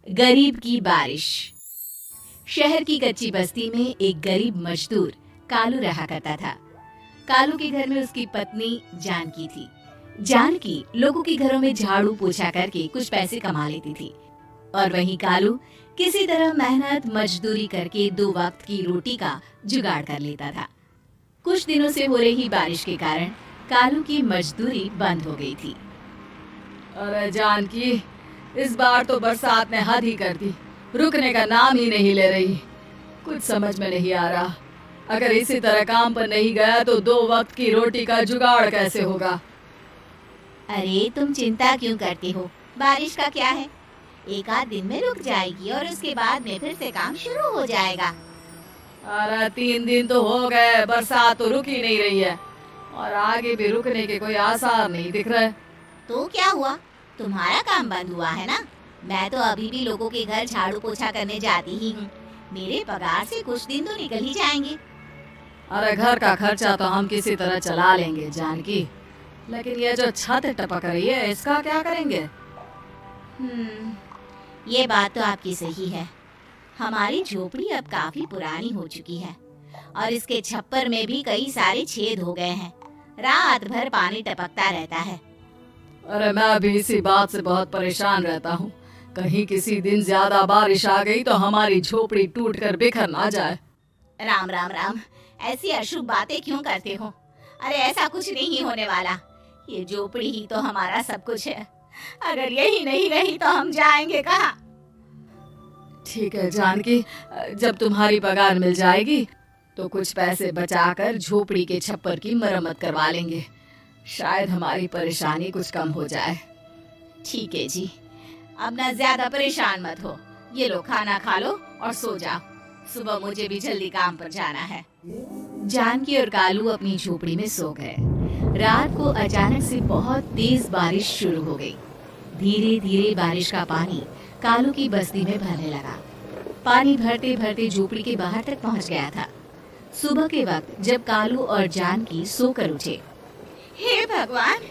गरीब की बारिश। शहर की कच्ची बस्ती में एक गरीब मजदूर कालू रहा करता था। कालू के घर में उसकी पत्नी जानकी थी। जानकी लोगों के घरों में झाड़ू पोछा करके कुछ पैसे कमा लेती थी और वहीं कालू किसी तरह मेहनत मजदूरी करके 2 वक्त की रोटी का जुगाड़ कर लेता था। कुछ दिनों से हो रही बारिश के कारण कालू की मजदूरी बंद हो गई थी। अरे जानकी, इस बार तो बरसात ने हद ही कर दी, रुकने का नाम ही नहीं ले रही। कुछ समझ में नहीं आ रहा, अगर इसी तरह काम पर नहीं गया तो 2 वक्त की रोटी का जुगाड़ कैसे होगा। अरे तुम चिंता क्यों करते हो, बारिश का क्या है, एक आध दिन में रुक जाएगी और उसके बाद में फिर से काम शुरू हो जाएगा। अरे 3 दिन तो हो गए, बरसात तो रुक ही नहीं रही है और आगे भी रुकने के कोई आसार नहीं दिख रहे। तो क्या हुआ, तुम्हारा काम बंद हुआ है ना? मैं तो अभी भी लोगों के घर झाड़ू पोछा करने जाती ही हूँ। मेरे पगार से कुछ दिन तो निकल ही जाएंगे। अरे घर का खर्चा तो हम किसी तरह चला लेंगे जानकी, लेकिन ये जो छत टपक रही है इसका क्या करेंगे? ये बात तो आपकी सही है। हमारी झोपड़ी अब काफी पुरानी हो चुकी है और इसके छप्पर में भी कई सारे छेद हो गए हैं। रात भर पानी टपकता रहता है। अरे मैं भी इसी बात से बहुत परेशान रहता हूँ। कहीं किसी दिन ज्यादा बारिश आ गई तो हमारी झोपड़ी टूटकर बिखर ना जाए। राम राम राम, ऐसी अशुभ बातें क्यों करते हो? अरे ऐसा कुछ नहीं होने वाला। ये झोपड़ी ही तो हमारा सब कुछ है। अगर यही नहीं रही तो हम जाएंगे कहाँ? ठीक है जानकी, जब तुम्हारी पगार मिल जाएगी तो कुछ पैसे बचाकर झोपड़ी के छप्पर की मरम्मत करवा लेंगे। शायद हमारी परेशानी कुछ कम हो जाए। ठीक है जी, अब ना ज्यादा परेशान मत हो। ये लो खाना खा लो और सो जाओ, सुबह मुझे भी जल्दी काम पर जाना है। जानकी और कालू अपनी झोपड़ी में सो गए। रात को अचानक से बहुत तेज बारिश शुरू हो गई। धीरे धीरे बारिश का पानी कालू की बस्ती में भरने लगा। पानी भरते भरते झोपड़ी के बाहर तक पहुंच गया था। सुबह के वक्त जब कालू और जानकी सोकर उठे, हे भगवान,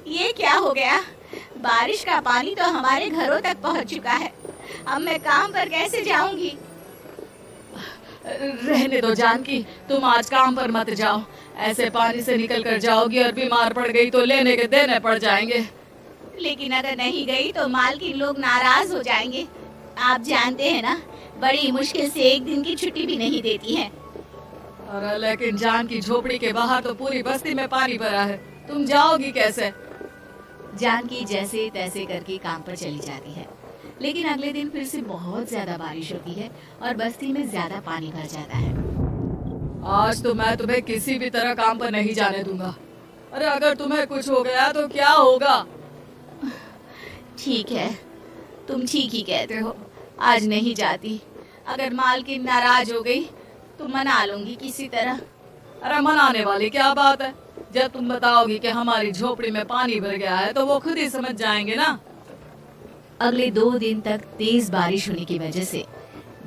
ये क्या हो गया? बारिश का पानी तो हमारे घरों तक पहुंच चुका है। अब मैं काम पर कैसे जाऊंगी? रहने दो जानकी, तुम आज काम पर मत जाओ। ऐसे पानी से निकल कर जाओगी और बीमार पड़ गई तो लेने के देने पड़ जाएंगे। लेकिन अगर नहीं गई तो मालकिन लोग नाराज हो जाएंगे। आप जानते हैं ना, बड़ी मुश्किल से एक दिन की छुट्टी भी नहीं देती है। अरे लेकिन जानकी, झोपड़ी के बाहर तो पूरी बस्ती में पानी भरा है, तुम जाओगी कैसे? जानकी जैसे तैसे करके काम पर चली जाती है, लेकिन अगले दिन फिर से बहुत ज्यादा बारिश होती है और बस्ती में ज्यादा पानी भर जाता है। आज तो मैं तुम्हें किसी भी तरह काम पर नहीं जाने दूंगा। अरे अगर तुम्हें कुछ हो गया तो क्या होगा? ठीक है, तुम ठीक ही कहते हो, आज नहीं जाती। अगर मालकिन नाराज हो गई तो मना लूंगी किसी तरह। अरे मनाने वाली क्या बात है, जब तुम बताओगी कि हमारी झोपड़ी में पानी भर गया है तो वो खुद ही समझ जाएंगे ना। अगले 2 दिन तक तेज बारिश होने की वजह से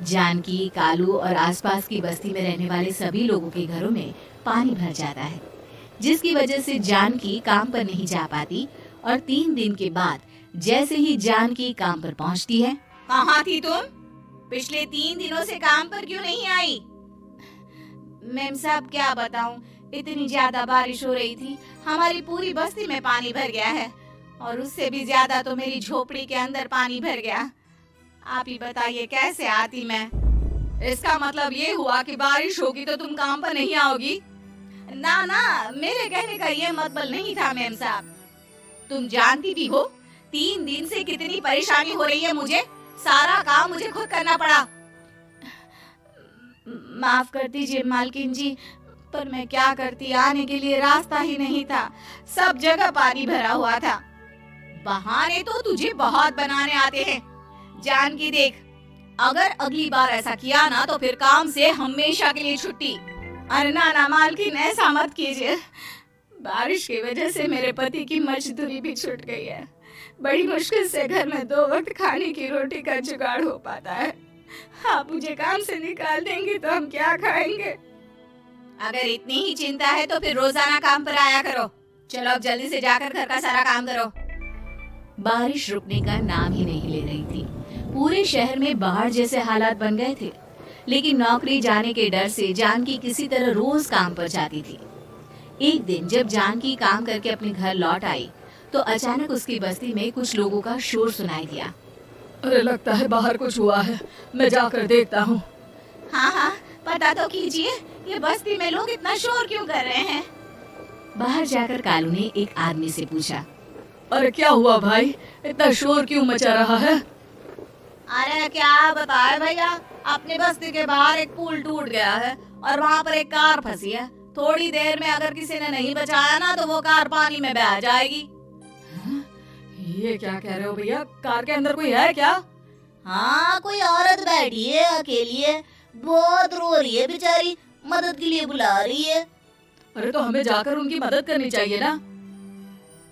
जानकी, कालू और आसपास की बस्ती में रहने वाले सभी लोगों के घरों में पानी भर जाता है, जिसकी वजह से जानकी काम पर नहीं जा पाती। और 3 दिन के बाद जैसे ही जानकी काम पर पहुंचती है, कहाँ थी तुम? पिछले 3 दिनों से काम पर क्यों नहीं आई? मैम साहब क्या बताऊं, इतनी ज्यादा बारिश हो रही थी, हमारी पूरी बस्ती में पानी भर गया है और उससे भी ज्यादा तो मेरी झोपड़ी के अंदर पानी भर गया। आप ही बताइए कैसे आती मैं? इसका मतलब ये हुआ कि बारिश होगी तो तुम काम पर नहीं आओगी? ना ना, मेरे कहने का ये मतलब नहीं था मैम साहब। तुम जानती भी हो 3 दिन से कितनी परेशानी हो रही है मुझे। सारा काम मुझे खुद करना पड़ा। माफ कर दीजिए मालकिन जी, पर मैं क्या करती, आने के लिए रास्ता ही नहीं था, सब जगह पानी भरा हुआ था। बहाने तो तुझे बहुत बनाने आते हैं। जानकी देख, अगर अगली बार ऐसा किया ना तो फिर काम से हमेशा के लिए छुट्टी। अरे ना ना मालकिन, ऐसा मत कीजिए। बारिश की वजह से मेरे पति की मजदूरी भी छूट गई है। बड़ी मुश्किल से घर में 2 वक्त खाने की रोटी का जुगाड़ हो पाता है। आप मुझे काम से निकाल देंगे तो हम क्या खाएंगे? अगर इतनी ही चिंता है तो फिर रोजाना काम पर आया करो। चलो अब जल्दी से जाकर घर का सारा काम करो। बारिश रुकने का नाम ही नहीं ले रही थी। पूरे शहर में बाढ़ जैसे हालात बन गए थे, लेकिन नौकरी जाने के डर से जानकी किसी तरह रोज काम पर जाती थी। एक दिन जब जानकी काम करके अपने घर लौट आई तो अचानक उसकी बस्ती में कुछ लोगों का शोर सुनाई दिया। अरे लगता है बाहर कुछ हुआ है, मैं जाकर देखता हूँ। हाँ हाँ, पता तो कीजिए, ये बस्ती में लोग इतना शोर क्यों कर रहे हैं? बाहर जाकर कालू ने एक आदमी से पूछा। अरे क्या हुआ भाई, इतना शोर क्यों मचा रहा है? अरे क्या बताए भैया, अपनी बस्ती के बाहर एक पुल टूट गया है और वहाँ पर एक कार फंसी है। थोड़ी देर में अगर किसी ने नहीं बचाया ना तो वो कार पानी में बह जाएगी। ये क्या कह रहे हो भैया, कार के अंदर कोई है क्या? हाँ, कोई औरत बैठी है, अकेली है, बहुत रो रही है बेचारी, मदद के लिए बुला रही है। अरे तो हमें जाकर उनकी मदद करनी चाहिए ना।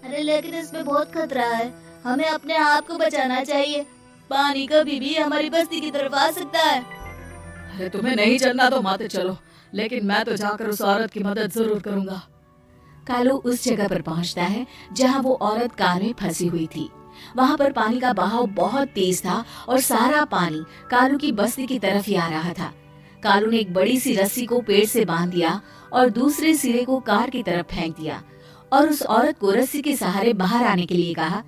अरे लेकिन इसमें बहुत खतरा है, हमें अपने आप को बचाना चाहिए। पानी कभी भी हमारी बस्ती की तरफ आ सकता है। अरे तुम्हें नहीं चलना तो मत चलो, लेकिन मैं तो जाकर उस औरत की मदद जरूर करूंगा। कालू उस जगह पर पहुंचता है जहां वो औरत कार में फंसी हुई थी। वहां पर पानी का बहाव बहुत तेज था और सारा पानी कालू की बस्ती की तरफ ही आ रहा था। कालू ने एक बड़ी सी रस्सी को पेड़ से बांध दिया और दूसरे सिरे को कार की तरफ फेंक दिया और उस औरत को रस्सी के सहारे बाहर आने के लिए कहा।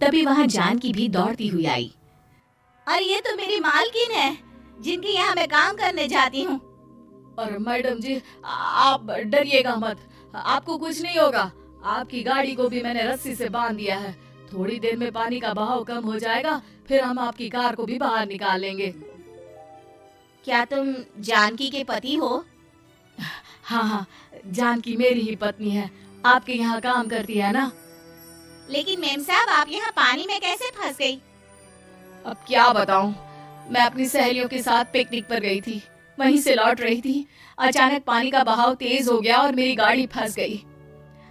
तभी वहां जानकी भी दौड़ती हुई आई। अरे ये तो मेरी मालकिन है, जिनके यहाँ मैं काम करने जाती हूँ। और मैडम जी, आप डरिएगा मत, आपको कुछ नहीं होगा। आपकी गाड़ी को भी मैंने रस्सी से बांध दिया है। थोड़ी देर में पानी का बहाव कम हो जाएगा, फिर हम आपकी कार को भी बाहर निकाल लेंगे। क्या तुम जानकी के पति हो? हाँ हाँ, जानकी मेरी ही पत्नी है, आपके यहाँ काम करती है ना। लेकिन मेम साहब, आप यहाँ पानी में कैसे फंस गई? अब क्या बताऊं, मैं अपनी सहेलियों के साथ पिकनिक पर गई थी, वहीं से लौट रही थी। अचानक पानी का बहाव तेज हो गया और मेरी गाड़ी फंस गई।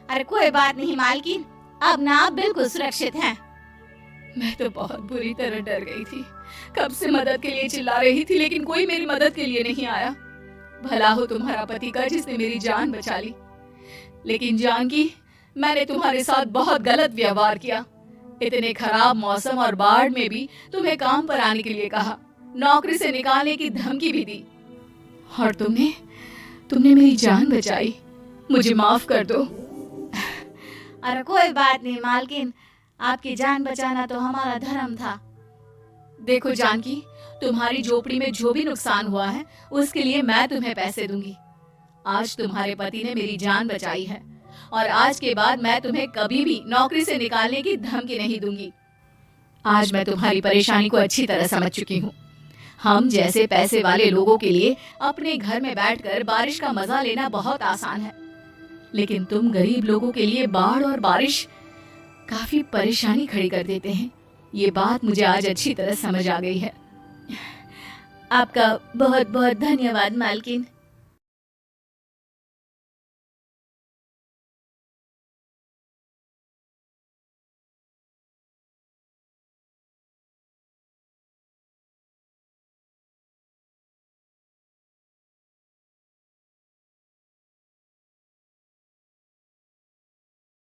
अरे कोई बात नहीं मालकिन, अब ना आप बिल्कुल सुरक्षित हैं। मैं तो बहुत बुरी तरह डर गई थी, कब से मदद के लिए चिल्ला रही थी, लेकिन कोई मेरी मदद के लिए नहीं आया। भला हो तुम्हारा पति का जिसने मेरी जान बचा ली। लेकिन जानकी, मैंने तुम्हारे साथ बहुत गलत व्यवहार किया। इतने खराब मौसम और बाढ़ में भी तुम्हें काम पर आने के लिए कहा, नौकरी से निकालने की धमकी भी दी, और तुमने मेरी जान बचाई। मुझे माफ कर दो। अरे कोई बात नहीं मालकिन, आपकी जान बचाना तो हमारा धर्म था। देखो जानकी, तुम्हारी झोपड़ी में जो भी नुकसान हुआ है उसके लिए मैं तुम्हें पैसे दूंगी। आज तुम्हारे पति ने मेरी जान बचाई है और आज के बाद मैं तुम्हें कभी भी नौकरी से निकालने की धमकी नहीं दूंगी। आज मैं तुम्हारी परेशानी को अच्छी तरह समझ चुकी हूँ। हम जैसे पैसे वाले लोगों के लिए अपने घर में बैठकर बारिश का मजा लेना बहुत आसान है, लेकिन तुम गरीब लोगों के लिए बाढ़ और बारिश काफी परेशानी खड़ी कर देते हैं। ये बात मुझे आज अच्छी तरह समझ आ गई है। आपका बहुत बहुत धन्यवाद मालकिन।